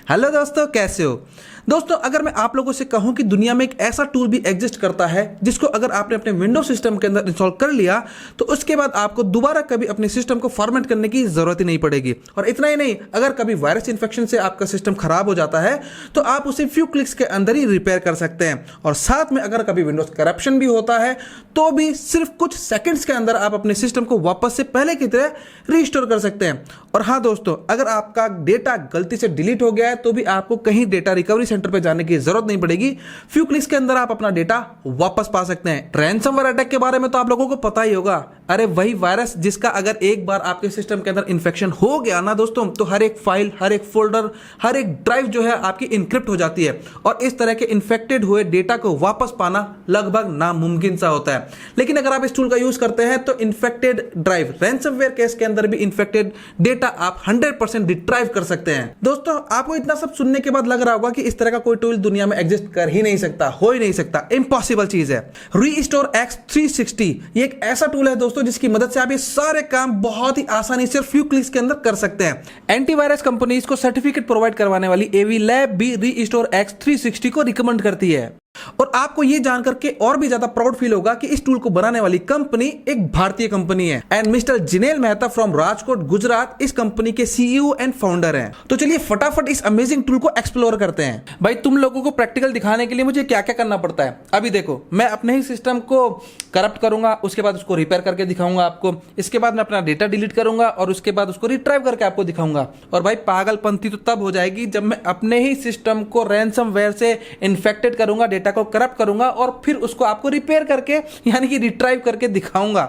Hello दोस्तों, कैसे हो दोस्तों। अगर मैं आप लोगों से कहूं कि दुनिया में एक ऐसा टूल भी एग्जिस्ट करता है जिसको अगर आपने अपने विंडोज सिस्टम के अंदर इंस्टॉल कर लिया तो उसके बाद आपको दोबारा कभी अपने सिस्टम को फॉर्मेट करने की जरूरत ही नहीं पड़ेगी। और इतना ही नहीं, अगर कभी वायरस इन्फेक्शन से आपका सिस्टम खराब हो जाता है तो आप उसे फ्यू क्लिक्स के अंदर ही रिपेयर कर सकते हैं। और साथ में अगर कभी विंडोज करप्शन भी होता है तो भी सिर्फ कुछ सेकंड्स के अंदर आप अपने सिस्टम को वापस से पहले की तरह रीस्टोर कर सकते हैं। और हाँ दोस्तों, अगर आपका डेटा गलती से डिलीट हो गया है तो भी आपको कहीं डेटा रिकवरी सेंटर पे जाने की जरूरत नहीं पड़ेगी। फ्यू क्लिक्स के अंदर आप अपना डेटा वापस पा सकते हैं। रैनसमवेयर अटैक के बारे में तो आप लोगों को पता ही होगा। अरे वही वायरस जिसका अगर एक बार आपके सिस्टम के अंदर इन्फेक्शन हो गया ना दोस्तों, तो हर एक फाइल, हर एक फोल्डर, हर एक ड्राइव जो है आपकी इनक्रिप्ट हो जाती है और इस तरह के इन्फेक्टेड हुए डेटा को वापस पाना लगभग नामुमकिन सा होता है। लेकिन अगर आप इस टूल का यूज करते हैं तो इन्फेक्टेड ड्राइव, रैनसमवेयर केस के अंदर भी इन्फेक्टेड डेटा आप 100% रिट्राइव कर सकते हैं। दोस्तों, आपको इतना सब सुनने के बाद लग रहा होगा कि इस तरह का कोई टूल दुनिया में एग्जिस्ट कर ही नहीं सकता, हो ही नहीं सकता, इम्पॉसिबल चीज है। रीस्टोर एक्स 360 ये एक ऐसा टूल है दोस्तों जिसकी मदद से आप ये सारे काम बहुत ही आसानी से फ्यू क्लिक्स के अंदर कर सकते हैं। एंटीवायरस कंपनीज को सर्टिफिकेट प्रोवाइड करवाने वाली एवी लैब भी रीस्टोर एक्स 360 को रिकमेंड करती है। और आपको यह जानकर के और भी ज्यादा प्राउड फील होगा कि इस टूल को बनाने वाली कंपनी एक भारतीय कंपनी है and mister Jinel Mehta from Rajkot Gujarat इस कंपनी के सीईओ एंड फाउंडर हैं। तो चलिए फटाफट इस अमेजिंग टूल को एक्सप्लोर करते हैं। भाई, तुम लोगों को प्रैक्टिकल दिखाने के लिए मुझे क्या क्या करना पड़ता है अभी देखो। मैं अपने ही सिस्टम को करप्ट करूंगा, उसके बाद उसको रिपेयर करके दिखाऊंगा आपको। इसके बाद मैं अपना डेटा डिलीट करूंगा और उसके बाद उसको रिट्राइव करके आपको दिखाऊंगा। और भाई, पागलपंती तो तब हो जाएगी जब मैं अपने ही सिस्टम को रैनसमवेयर से इन्फेक्टेड करूंगा, डेटा को करप्ट करूंगा और फिर उसको आपको रिपेयर करके यानी कि रिट्राइव करके दिखाऊंगा।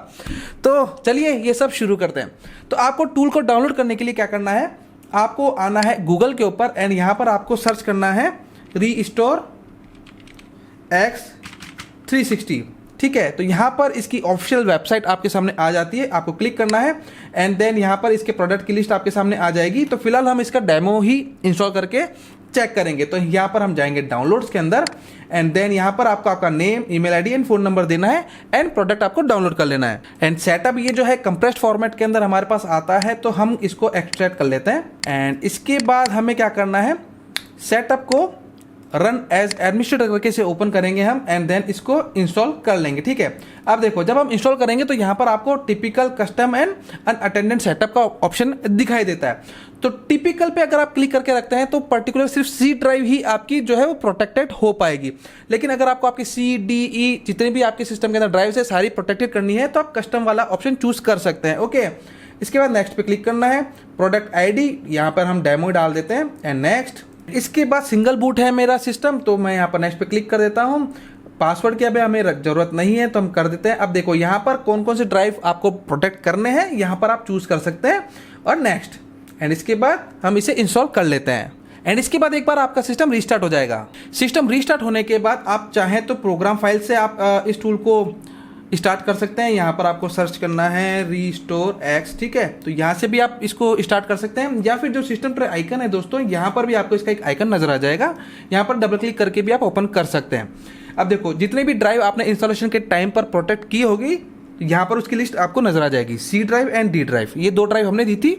तो चलिए ये सब शुरू करते हैं। तो आपको टूल को डाउनलोड करने के लिए क्या करना है, आपको आना है गूगल के ऊपर एंड यहां पर आपको सर्च करना है रीस्टोर एक्स 360। ठीक है, तो यहां पर इसकी ऑफिशियल वेबसाइट आपके सामने आ जाती है, आपको क्लिक करना है एंड देन यहां पर इसके प्रोडक्ट की लिस्ट आपके सामने आ जाएगी। तो फिलहाल हम इसका डेमो ही इंस्टॉल करके चेक करेंगे। तो यहां पर हम जाएंगे डाउनलोड्स के अंदर एंड देन यहां पर आपको आपका name, email ID and phone number देना है एंड प्रोडक्ट आपको डाउनलोड कर लेना है। एंड सेटअप ये जो है कंप्रेस्ड फॉर्मेट के अंदर हमारे पास आता है, तो हम इसको एक्सट्रैक्ट कर लेते हैं। एंड इसके बाद हमें क्या करना है, सेटअप को रन एज एडमिनिस्ट्रेटर करके से ओपन करेंगे हम एंड देन इसको इंस्टॉल कर लेंगे। ठीक है, अब देखो जब हम इंस्टॉल करेंगे तो यहां पर आपको typical, custom and unattended setup का ऑप्शन दिखाई देता है। तो टिपिकल पे अगर आप क्लिक करके रखते हैं तो पर्टिकुलर सिर्फ सी ड्राइव ही आपकी जो है वो प्रोटेक्टेड हो पाएगी। लेकिन अगर आपको आपकी सी, डी, ई जितने भी आपके सिस्टम के अंदर ड्राइव है सारी प्रोटेक्टेड करनी है तो आप कस्टम वाला ऑप्शन चूज कर सकते हैं। ओके, इसके बाद नेक्स्ट पे क्लिक करना है। प्रोडक्ट आईडी यहां पर हम डेमो डाल देते हैं एंड नेक्स्ट। इसके बाद सिंगल बूट है मेरा सिस्टम, तो मैं यहाँ पर नेक्स्ट पे क्लिक कर देता हूँ। पासवर्ड की अभी हमें जरूरत नहीं है तो हम कर देते हैं। अब देखो यहाँ पर कौन कौन से ड्राइव आपको प्रोटेक्ट करने हैं यहाँ पर आप चूज कर सकते हैं और नेक्स्ट। एंड इसके बाद हम इसे इंस्टॉल कर लेते हैं एंड इसके बाद एक बार आपका सिस्टम रीस्टार्ट हो जाएगा। सिस्टम रीस्टार्ट होने के बाद आप चाहें तो प्रोग्राम फाइल से आप इस टूल को स्टार्ट कर सकते हैं। यहाँ पर आपको सर्च करना है रीस्टोर एक्स। ठीक है, तो यहाँ से भी आप इसको स्टार्ट कर सकते हैं या फिर जो सिस्टम ट्रे आइकन है दोस्तों, यहाँ पर भी आपको इसका एक आइकन नजर आ जाएगा, यहाँ पर डबल क्लिक करके भी आप ओपन कर सकते हैं। अब देखो जितने भी ड्राइव आपने इंस्टॉलेशन के टाइम पर प्रोटेक्ट की होगी यहाँ पर उसकी लिस्ट आपको नजर आ जाएगी। C drive and D drive, ये दो ड्राइव हमने दी थी,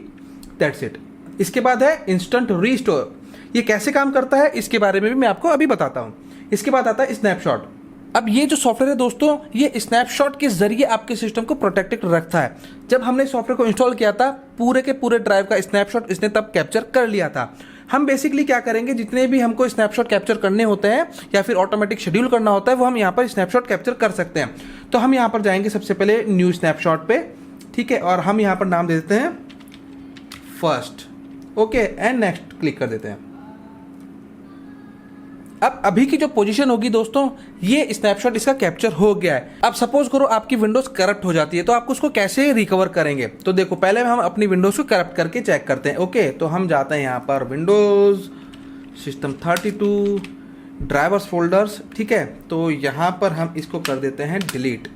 दैट्स इट। इसके बाद है इंस्टेंट रीस्टोर। ये कैसे काम करता है इसके बारे में भी मैं आपको अभी बताता हूँ। इसके बाद आता है स्नैपशॉट। अब ये जो सॉफ्टवेयर है दोस्तों, ये स्नैपशॉट के जरिए आपके सिस्टम को प्रोटेक्टेड रखता है। जब हमने सॉफ्टवेयर को इंस्टॉल किया था पूरे के पूरे ड्राइव का स्नैपशॉट इसने तब कैप्चर कर लिया था। हम बेसिकली क्या करेंगे, जितने भी हमको स्नैपशॉट कैप्चर करने होते हैं या फिर ऑटोमेटिक शेड्यूल करना होता है वो हम यहाँ पर स्नैपशॉट कैप्चर कर सकते हैं। तो हम यहाँ पर जाएंगे सबसे पहले न्यू स्नैपशॉट पे। ठीक है, और हम यहाँ पर नाम दे देते हैं first. Okay, and next click कर देते हैं। अब अभी की जो पोजीशन होगी दोस्तों, ये स्नैपशॉट इसका कैप्चर हो गया है। अब सपोज करो आपकी विंडोज करप्ट हो जाती है तो आप उसको कैसे रिकवर करेंगे। तो देखो पहले हम अपनी विंडोज को करप्ट करके चेक करते हैं। ओके, तो हम जाते हैं यहाँ पर विंडोज सिस्टम 32 ड्राइवर्स फोल्डर्स। ठीक है, तो यहाँ पर हम इसको कर देते हैं डिलीट।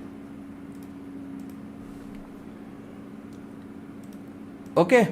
ओके,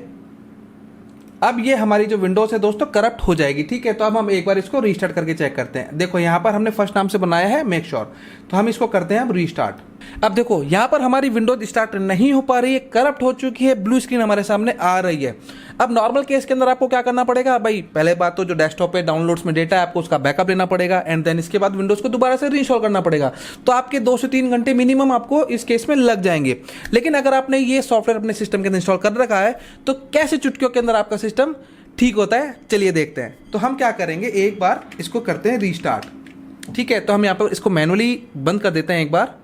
अब ये हमारी जो विंडोज है दोस्तों करप्ट हो जाएगी। ठीक है, तो अब हम एक बार इसको रीस्टार्ट करके चेक करते हैं। देखो यहाँ पर हमने फर्स्ट नाम से बनाया है मेक श्योर, तो हम इसको करते हैं अब रीस्टार्ट। अब देखो यहाँ पर हमारी विंडोज स्टार्ट नहीं हो पा रही है, करप्ट हो चुकी है, ब्लू स्क्रीन हमारे सामने आ रही है। अब नॉर्मल केस के अंदर आपको क्या करना पड़ेगा भाई, पहले बात तो जो डेस्कटॉप पे डाउनलोड्स में डेटा है आपको उसका बैकअप लेना पड़ेगा एंड देन इसके बाद विंडोज को दोबारा से रीइंस्टॉल करना पड़ेगा। तो आपके 2 से 3 घंटे मिनिमम आपको इस केस में लग जाएंगे। लेकिन अगर आपने ये सॉफ्टवेयर अपने सिस्टम के अंदर इंस्टॉल कर रखा है तो कैसे चुटकियों के अंदर आपका सिस्टम ठीक होता है, चलिए देखते हैं। तो हम क्या करेंगे, एक बार इसको करते हैं रीस्टार्ट। ठीक है, तो हम यहाँ पर इसको मैनुअली बंद कर देते हैं एक बार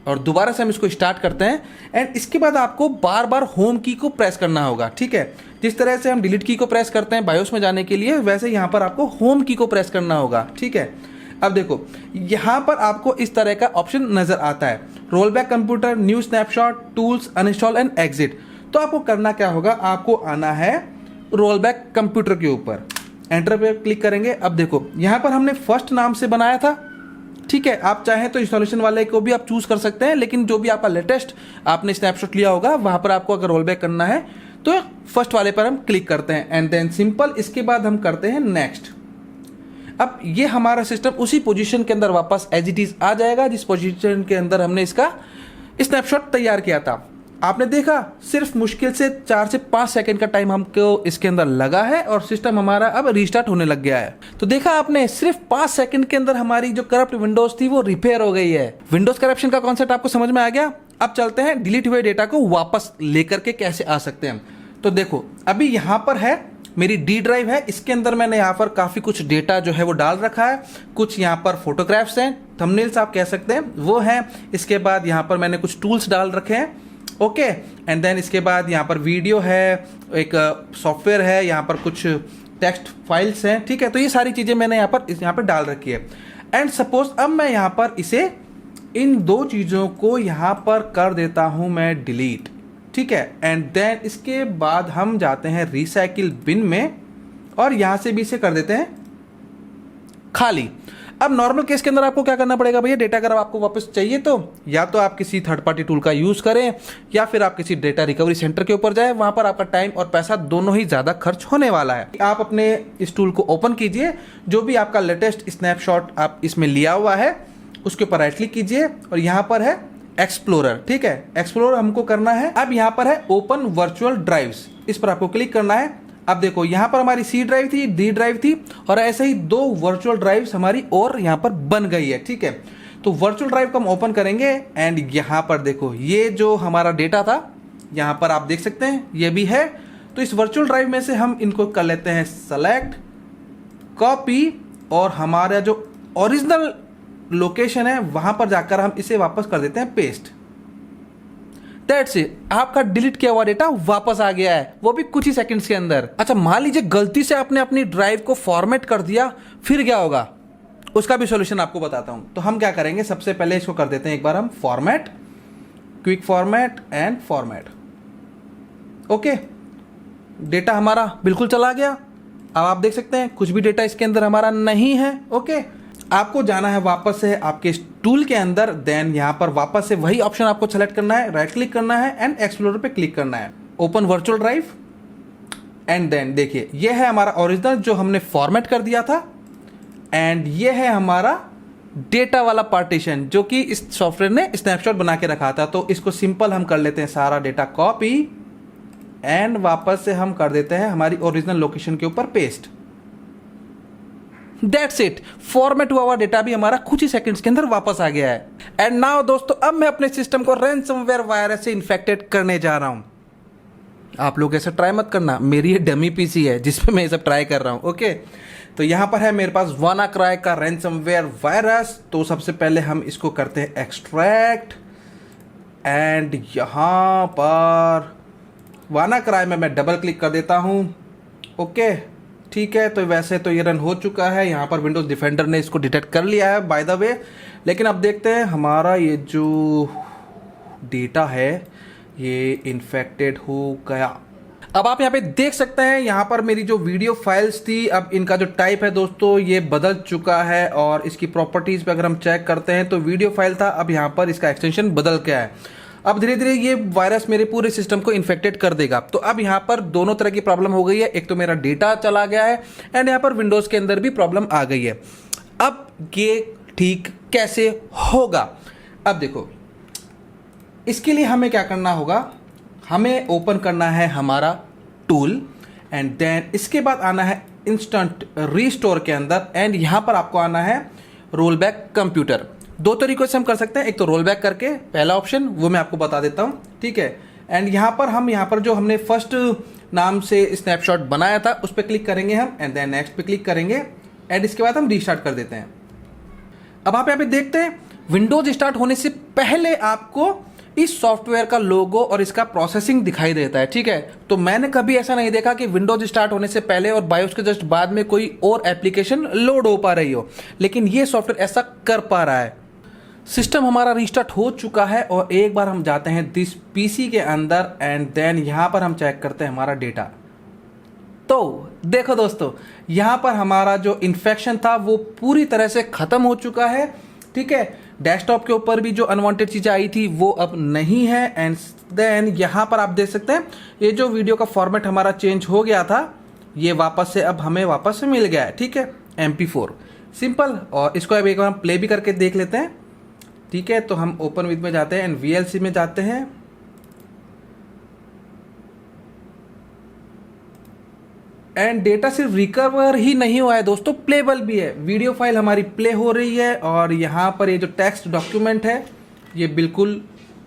और दोबारा से हम इसको स्टार्ट करते हैं एंड इसके बाद आपको बार बार होम की को प्रेस करना होगा। ठीक है, जिस तरह से हम डिलीट की को प्रेस करते हैं बायोस में जाने के लिए, वैसे यहाँ पर आपको होम की को प्रेस करना होगा। ठीक है, अब देखो यहाँ पर आपको इस तरह का ऑप्शन नजर आता है, roll back computer, new snapshot, tools, uninstall and exit. तो आपको करना क्या होगा, आपको आना है रोल बैक कंप्यूटर के ऊपर, एंटर पे क्लिक करेंगे। अब देखो यहाँ पर हमने फर्स्ट नाम से बनाया था। ठीक है, आप चाहें तो इंस्टॉलेशन वाले को भी आप चूज कर सकते हैं, लेकिन जो भी आपका लेटेस्ट आपने स्नैपशॉट लिया होगा वहां पर आपको अगर रोल बैक करना है तो फर्स्ट वाले पर हम क्लिक करते हैं एंड देन सिंपल, इसके बाद हम करते हैं नेक्स्ट। अब ये हमारा सिस्टम उसी पोजीशन के अंदर वापस एज इट इज आ जाएगा जिस पोजीशन के अंदर हमने इसका स्नैपशॉट तैयार किया था। आपने देखा सिर्फ मुश्किल से 4 से 5 सेकंड का टाइम हमको इसके अंदर लगा है और सिस्टम हमारा अब रीस्टार्ट होने लग गया है। तो देखा आपने, सिर्फ 5 सेकंड के अंदर हमारी जो करप्ट विंडोज थी वो रिपेयर हो गई है। विंडोज करप्शन का कॉन्सेप्ट आपको समझ में आ गया। अब चलते हैं डिलीट हुए डेटा को वापस लेकर के कैसे आ सकते हैं। तो देखो अभी यहाँ पर है मेरी डी ड्राइव है, इसके अंदर मैंने यहाँ पर काफी कुछ डेटा जो है वो डाल रखा है। कुछ यहाँ पर फोटोग्राफ्स हैं, थंबनेल्स आप कह सकते हैं वो हैं। इसके बाद यहाँ पर मैंने कुछ टूल्स डाल रखे हैं, ओके एंड देन इसके बाद यहाँ पर वीडियो है, एक सॉफ्टवेयर है, यहाँ पर कुछ टेक्स्ट फाइल्स हैं। ठीक है, तो ये सारी चीज़ें मैंने यहाँ पर डाल रखी है। एंड सपोज अब मैं यहाँ पर इसे इन 2 चीज़ों को यहाँ पर कर देता हूँ मैं डिलीट। ठीक है, एंड देन इसके बाद हम जाते हैं रिसाइकिल बिन में और यहाँ से भी इसे कर देते हैं खाली। अब नॉर्मल केस के अंदर आपको क्या करना पड़ेगा भैया, डेटा अगर आपको वापस चाहिए तो या तो आप किसी थर्ड पार्टी टूल का यूज करें या फिर आप किसी डेटा रिकवरी सेंटर के ऊपर जाए, वहां पर आपका टाइम और पैसा दोनों ही ज्यादा खर्च होने वाला है। आप अपने इस टूल को ओपन कीजिए, जो भी आपका लेटेस्ट स्नैपशॉट आप इसमें लिया हुआ है उसके ऊपर राइट क्लिक कीजिए और यहाँ पर है एक्सप्लोरर। ठीक है, एक्सप्लोरर हमको करना है। अब यहाँ पर है ओपन वर्चुअल ड्राइव्स, इस पर आपको क्लिक करना है। अब देखो यहाँ पर हमारी सी ड्राइव थी, डी ड्राइव थी और ऐसे ही 2 वर्चुअल ड्राइव्स हमारी और यहाँ पर बन गई है। ठीक है, तो वर्चुअल ड्राइव को हम ओपन करेंगे एंड यहाँ पर देखो ये जो हमारा डेटा था यहाँ पर आप देख सकते हैं ये भी है। तो इस वर्चुअल ड्राइव में से हम इनको कर लेते हैं सेलेक्ट, कॉपी और हमारा जो ओरिजिनल लोकेशन है वहां पर जाकर हम इसे वापस कर देते हैं पेस्ट। दैट्स इट, आपका डिलीट किया हुआ डेटा वापस आ गया है, वो भी कुछ ही सेकंड्स के अंदर। अच्छा मान लीजिए गलती से आपने अपनी ड्राइव को फॉर्मेट कर दिया, फिर क्या होगा उसका भी सॉल्यूशन आपको बताता हूं। तो हम क्या करेंगे, सबसे पहले इसको कर देते हैं एक बार हम format, quick format and format. Okay, data हमारा बिल्कुल चला गया। अब आप देख सकते हैं कुछ भी डेटा इसके अंदर हमारा नहीं है। ओके, आपको जाना है वापस से आपके इस टूल के अंदर, देन यहाँ पर वापस से वही ऑप्शन आपको सेलेक्ट करना है, राइट क्लिक करना है एंड एक्सप्लोरर पे क्लिक करना है, open virtual drive and then देखिए ये है हमारा ओरिजिनल जो हमने फॉर्मेट कर दिया था एंड ये है हमारा डेटा वाला पार्टीशन जो कि इस सॉफ्टवेयर ने स्नैपशॉट बना के रखा था। तो इसको सिंपल हम कर लेते हैं सारा डेटा कॉपी एंड वापस से हम कर देते हैं हमारी ओरिजिनल लोकेशन के ऊपर पेस्ट। That's it, फॉर्मेट हुआ डेटा भी हमारा कुछ ही सेकंड्स के अंदर वापस आ गया है। एंड नाउ दोस्तों अब मैं अपने सिस्टम को रैनसमवेयर वायरस से इन्फेक्टेड करने जा रहा हूं। आप लोग ऐसा ट्राई मत करना, मेरी ये डमी पीसी है जिसपे मैं ये सब ट्राई कर रहा हूं। ओके, तो यहां पर है मेरे पास वानाक्राई का रैनसमवेयर वायरस। तो सबसे पहले हम इसको करते हैं एक्सट्रैक्ट एंड यहां पर वानाक्राई में मैं डबल क्लिक कर देता हूं। ओके ठीक है, तो वैसे तो ये रन हो चुका है, यहाँ पर विंडोज डिफेंडर ने इसको डिटेक्ट कर लिया है बाय द वे। लेकिन अब देखते हैं हमारा ये जो डेटा है ये इन्फेक्टेड हो गया। अब आप यहाँ पे देख सकते हैं यहाँ पर मेरी जो वीडियो फाइल्स थी, अब इनका जो टाइप है दोस्तों ये बदल चुका है और इसकी प्रॉपर्टीज पे अगर हम चेक करते हैं तो वीडियो फाइल था, अब यहाँ पर इसका एक्सटेंशन बदल गया है। अब धीरे धीरे ये वायरस मेरे पूरे सिस्टम को इन्फेक्टेड कर देगा। तो अब यहाँ पर दोनों तरह की प्रॉब्लम हो गई है, एक तो मेरा डेटा चला गया है एंड यहाँ पर विंडोज के अंदर भी प्रॉब्लम आ गई है। अब ये ठीक कैसे होगा। अब देखो, इसके लिए हमें क्या करना होगा, हमें ओपन करना है हमारा टूल एंड देन इसके बाद आना है इंस्टेंट रीस्टोर के अंदर एंड यहां पर आपको आना है रोल बैक कंप्यूटर। दो तरीकों से हम कर सकते हैं, एक तो रोल बैक करके, पहला ऑप्शन वो मैं आपको बता देता हूं, ठीक है। एंड यहां पर जो हमने फर्स्ट नाम से स्नैपशॉट बनाया था उस पर क्लिक करेंगे हम एंड देन नेक्स्ट पे क्लिक करेंगे एंड इसके बाद हम रीस्टार्ट कर देते हैं। अब आप यहाँ पे देखते हैं विंडोज स्टार्ट होने से पहले आपको इस सॉफ्टवेयर का लोगो और इसका प्रोसेसिंग दिखाई देता है, ठीक है। तो मैंने कभी ऐसा नहीं देखा कि विंडोज स्टार्ट होने से पहले और बायोस के जस्ट बाद में कोई और एप्लीकेशन लोड हो पा रही हो, लेकिन ये सॉफ्टवेयर ऐसा कर पा रहा है। सिस्टम हमारा रीस्टार्ट हो चुका है और एक बार हम जाते हैं दिस पीसी के अंदर एंड देन यहां पर हम चेक करते हैं हमारा डेटा। तो देखो दोस्तों, यहां पर हमारा जो इन्फेक्शन था वो पूरी तरह से खत्म हो चुका है, ठीक है। डेस्कटॉप के ऊपर भी जो अनवांटेड चीजें आई थी वो अब नहीं है एंड देन यहां पर आप देख सकते हैं ये जो वीडियो का फॉर्मेट हमारा चेंज हो गया था ये वापस से अब हमें वापस से मिल गया है, ठीक है, MP4 सिंपल। और इसको अब एक बार हम प्ले भी करके देख लेते हैं, ठीक है। तो हम ओपन विद में जाते हैं एंड VLC में जाते हैं एंड डेटा सिर्फ रिकवर ही नहीं हुआ है दोस्तों, प्लेबल भी है। वीडियो फाइल हमारी प्ले हो रही है और यहाँ पर ये जो टेक्स्ट डॉक्यूमेंट है ये बिल्कुल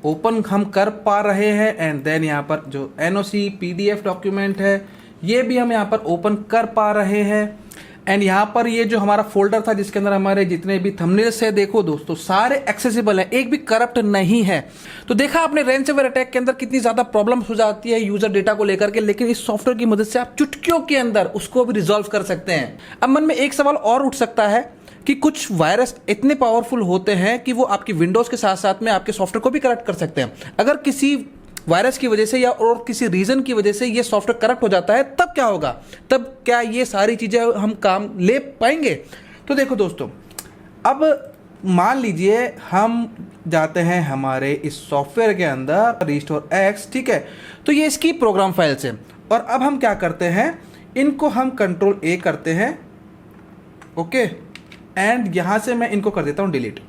ओपन हम कर पा रहे हैं एंड देन यहाँ पर जो NOC PDF डॉक्यूमेंट है ये भी हम यहाँ पर ओपन कर पा रहे हैं एंड यहाँ पर ये जो हमारा फोल्डर था जिसके अंदर हमारे जितने भी थंबनेल्स है देखो दोस्तों सारे एक्सेसिबल हैं, एक भी करप्ट नहीं है। तो देखा आपने रैंसमवेयर अटैक के अंदर कितनी ज्यादा प्रॉब्लम्स हो जाती है यूजर डेटा को लेकर के, लेकिन इस सॉफ्टवेयर की मदद से आप चुटकियों के अंदर उसको भी रिजॉल्व कर सकते हैं। अब मन में एक सवाल और उठ सकता है कि कुछ वायरस इतने पावरफुल होते हैं कि वो आपकी विंडोज के साथ साथ में आपके सॉफ्टवेयर को भी करप्ट कर सकते हैं। अगर किसी वायरस की वजह से या और किसी रीजन की वजह से ये सॉफ्टवेयर करप्ट हो जाता है तब क्या होगा, तब क्या ये सारी चीजें हम काम ले पाएंगे? तो देखो दोस्तों, अब मान लीजिए हम जाते हैं हमारे इस सॉफ्टवेयर के अंदर रिस्टोर एक्स, ठीक है। तो ये इसकी प्रोग्राम फाइल्स है और अब हम क्या करते हैं, इनको हम Ctrl+A करते हैं, ओके, एंड यहां से मैं इनको कर देता हूं डिलीट।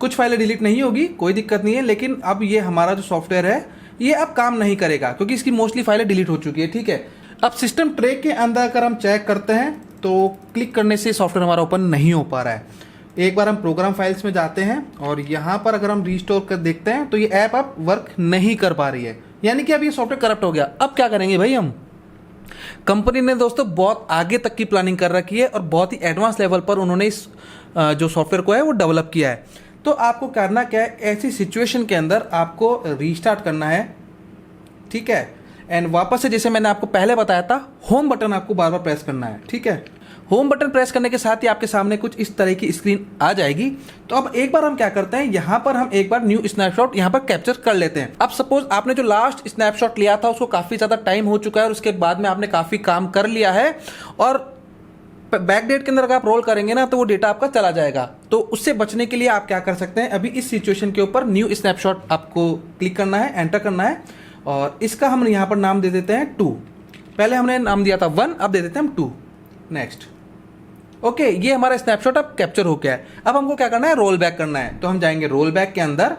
कुछ फाइलें डिलीट नहीं होगी, कोई दिक्कत नहीं है, लेकिन अब ये हमारा जो सॉफ्टवेयर है ये अब काम नहीं करेगा क्योंकि इसकी मोस्टली फाइलें डिलीट हो चुकी है, ठीक है। अब सिस्टम ट्रे के अंदर अगर हम चेक करते हैं तो क्लिक करने से सॉफ्टवेयर हमारा ओपन नहीं हो पा रहा है। एक बार हम प्रोग्राम फाइल्स में जाते हैं और यहाँ पर अगर हम रीस्टोर कर देखते हैं तो ये ऐप अब वर्क नहीं कर पा रही है, यानी कि अब ये सॉफ्टवेयर करप्ट हो गया। अब क्या करेंगे भाई हम? कंपनी ने दोस्तों बहुत आगे तक की प्लानिंग कर रखी है और बहुत ही एडवांस लेवल पर उन्होंने इस जो सॉफ्टवेयर को है वो डेवलप किया है। तो आपको करना क्या है, ऐसी सिचुएशन के अंदर आपको रीस्टार्ट करना है, ठीक है, एंड वापस से जैसे मैंने आपको पहले बताया था होम बटन आपको बार बार प्रेस करना है, ठीक है। होम बटन प्रेस करने के साथ ही आपके सामने कुछ इस तरह की स्क्रीन आ जाएगी। तो अब एक बार हम क्या करते हैं, यहां पर हम एक बार न्यू स्नैपशॉट यहां पर कैप्चर कर लेते हैं। अब सपोज आपने जो लास्ट स्नैपशॉट लिया था उसको काफी ज्यादा टाइम हो चुका है और उसके बाद में आपने काफी काम कर लिया है और बैक डेट के अंदर अगर आप रोल करेंगे ना तो वो डेटा आपका चला जाएगा। तो उससे बचने के लिए आप क्या कर सकते हैं, अभी इस सिचुएशन के ऊपर न्यू स्नैपशॉट आपको क्लिक करना है, एंटर करना है और इसका हम यहाँ पर नाम दे देते हैं 2। पहले हमने नाम दिया था 1, अब दे देते हैं हम 2। नेक्स्ट, ओके, ये हमारा स्नैपशॉट अब कैप्चर हो गया है। अब हमको क्या करना है, रोल बैक करना है। तो हम जाएंगे रोल बैक के अंदर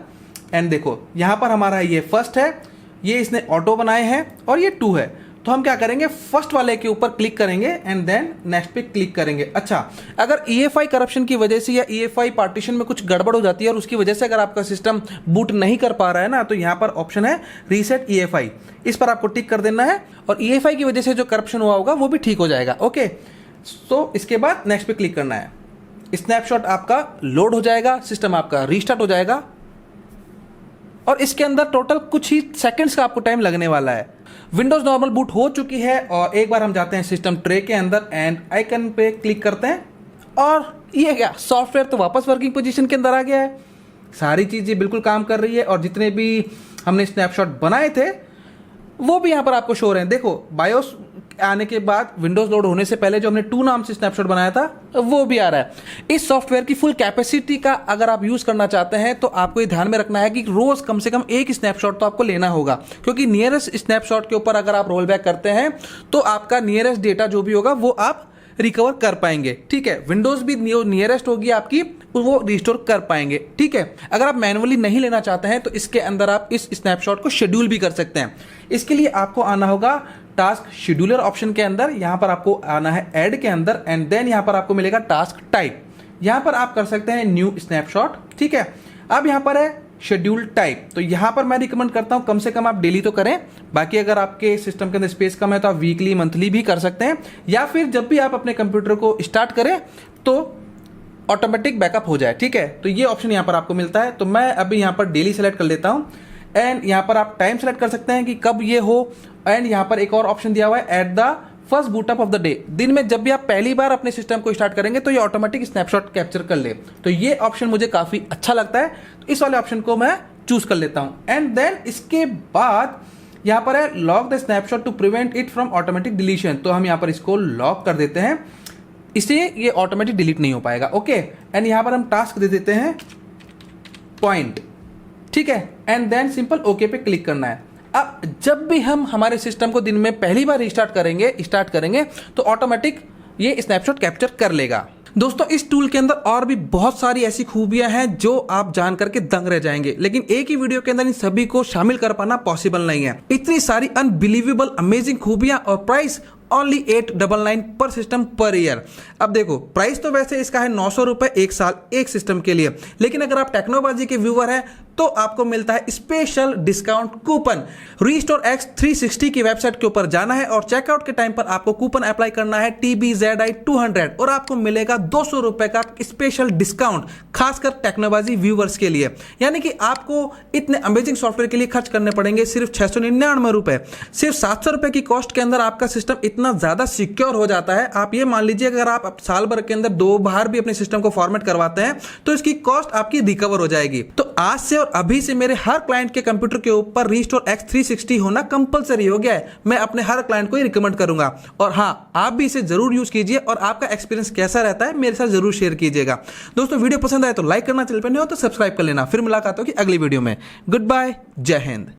एंड देखो यहाँ पर हमारा ये फर्स्ट है, ये इसने ऑटो बनाए हैं और ये 2 है। तो हम क्या करेंगे, फर्स्ट वाले के ऊपर क्लिक करेंगे एंड देन नेक्स्ट पे क्लिक करेंगे। अच्छा, अगर EFI करप्शन की वजह से या EFI पार्टीशन में कुछ गड़बड़ हो जाती है और उसकी वजह से अगर आपका सिस्टम बूट नहीं कर पा रहा है ना, तो यहाँ पर ऑप्शन है रीसेट EFI, इस पर आपको टिक कर देना है और EFI की वजह से जो करप्शन हुआ होगा वो भी ठीक हो जाएगा, ओके। तो इसके बाद नेक्स्ट पे क्लिक करना है, स्नैपशॉट आपका लोड हो जाएगा, सिस्टम आपका रीस्टार्ट हो जाएगा और इसके अंदर टोटल कुछ ही सेकंड्स का आपको टाइम लगने वाला है। विंडोज नॉर्मल बूट हो चुकी है और एक बार हम जाते हैं सिस्टम ट्रे के अंदर एंड आइकन पे क्लिक करते हैं और ये क्या, सॉफ्टवेयर तो वापस वर्किंग पोजीशन के अंदर आ गया है। सारी चीजें बिल्कुल काम कर रही है और जितने भी हमने स्नैपशॉट बनाए थे वो भी यहाँ पर आपको शो हो रहे हैं। देखो, बायोस आने के बाद विंडोज लोड होने से पहले जो हमने 2 नाम से स्नैपशॉट बनाया था वो भी आ रहा है। इस सॉफ्टवेयर की फुल कैपेसिटी का अगर आप यूज करना चाहते हैं तो आपको ये ध्यान में रखना है कि रोज कम से कम एक स्नैपशॉट तो आपको लेना होगा, क्योंकि नियरेस्ट स्नैपशॉट के ऊपर अगर आप रोल बैक करते हैं तो आपका नियरेस्ट डेटा जो भी होगा वो आप रिकवर कर पाएंगे। ठीक है, विंडोज भी नियरेस्ट होगी आपकी, वो रिस्टोर कर पाएंगे। ठीक है, अगर आप मैनुअली नहीं लेना चाहते हैं तो इसके अंदर आप इस स्नैपशॉट को शेड्यूल भी कर सकते हैं। इसके लिए आपको आना होगा टास्क शेड्यूलर ऑप्शन के अंदर, यहां पर आपको आना है ऐड के अंदर, एंड देन यहां पर आपको मिलेगा टास्क टाइप। यहां पर आप कर सकते हैं न्यू स्नैपशॉट। ठीक है, अब यहां पर है शेड्यूल टाइप, तो यहां पर मैं रिकमेंड करता हूं कम से कम आप डेली तो करें, बाकी अगर आपके सिस्टम के अंदर स्पेस कम है तो आप वीकली मंथली भी कर सकते हैं, या फिर जब भी आप अपने कंप्यूटर को स्टार्ट करें तो ऑटोमेटिक बैकअप हो जाए। ठीक है, तो ये ऑप्शन यहां पर आपको मिलता है, तो मैं अभी यहां पर डेली सेलेक्ट कर लेता हूं, एंड यहां पर आप टाइम सेलेक्ट कर सकते हैं कि कब ये हो, एंड यहां पर एक और ऑप्शन दिया हुआ है at the first boot up of the day, दिन में जब भी आप पहली बार अपने सिस्टम को स्टार्ट करेंगे तो ये ऑटोमेटिक स्नैपशॉट कैप्चर कर ले। तो ये ऑप्शन मुझे काफी अच्छा लगता है, तो इस वाले ऑप्शन को मैं चूज कर लेता हूं। एंड देन इसके बाद यहां पर है lock the snapshot to prevent it from automatic deletion, तो हम यहां पर इसको लॉक कर देते हैं, इससे ये ऑटोमेटिक डिलीट नहीं हो पाएगा। ओके, एंड यहां पर हम टास्क दे देते हैं पॉइंट। ठीक है, एंड देन सिंपल ओके पे क्लिक करना है। अब जब भी हम हमारे सिस्टम को दिन में पहली बार स्टार्ट करेंगे तो ऑटोमेटिक ये स्नैपशॉट कैप्चर कर लेगा। दोस्तों, इस टूल के अंदर और भी बहुत सारी ऐसी खूबियां हैं जो आप जान करके दंग रह जाएंगे, लेकिन एक ही वीडियो के अंदर इन सभी को शामिल कर पाना पॉसिबल नहीं है। इतनी सारी अनबिलीवेबल अमेजिंग खूबियां और प्राइस ओनली 899 पर सिस्टम पर ईयर। अब देखो, प्राइस तो वैसे इसका है 900 रुपए एक साल एक सिस्टम के लिए, लेकिन अगर आप टेक्नोबाजी के व्यूअर हैं तो आपको मिलता है special discount coupon. Restore x 360 की वेबसाइट के ऊपर जाना है और चेकआउट के टाइम पर आपको कूपन अप्लाई करना है TBZI200 और आपको मिलेगा 200 रुपए का स्पेशल डिस्काउंट, खासकर टेक्नोबाजी व्यूअर्स के लिए। यानी कि आपको इतने अमेजिंग सॉफ्टवेयर के लिए खर्च करने पड़ेंगे सिर्फ 699 रुपए। सिर्फ 700 रुपए की कॉस्ट के अंदर आपका सिस्टम इतना ज्यादा सिक्योर हो जाता है। आप ये मान लीजिए अगर आप साल भर के अंदर 2 बार भी अपने सिस्टम को फॉर्मेट करवाते हैं तो इसकी कॉस्ट आपकी रिकवर हो जाएगी। तो आज से और अभी से मेरे हर क्लाइंट के कंप्यूटर के ऊपर रीस्टोर एक्स 360 होना कंपलसरी हो गया है। मैं अपने हर क्लाइंट को ही रिकमेंड करूंगा, और हाँ, आप भी इसे जरूर यूज कीजिए और आपका एक्सपीरियंस कैसा रहता है मेरे साथ जरूर शेयर कीजिएगा। दोस्तों, वीडियो पसंद आए तो लाइक करना, चैनल पर नहीं हो तो सब्सक्राइब कर लेना। फिर मुलाकात होगी अगली वीडियो में। गुड बाय, जय हिंद।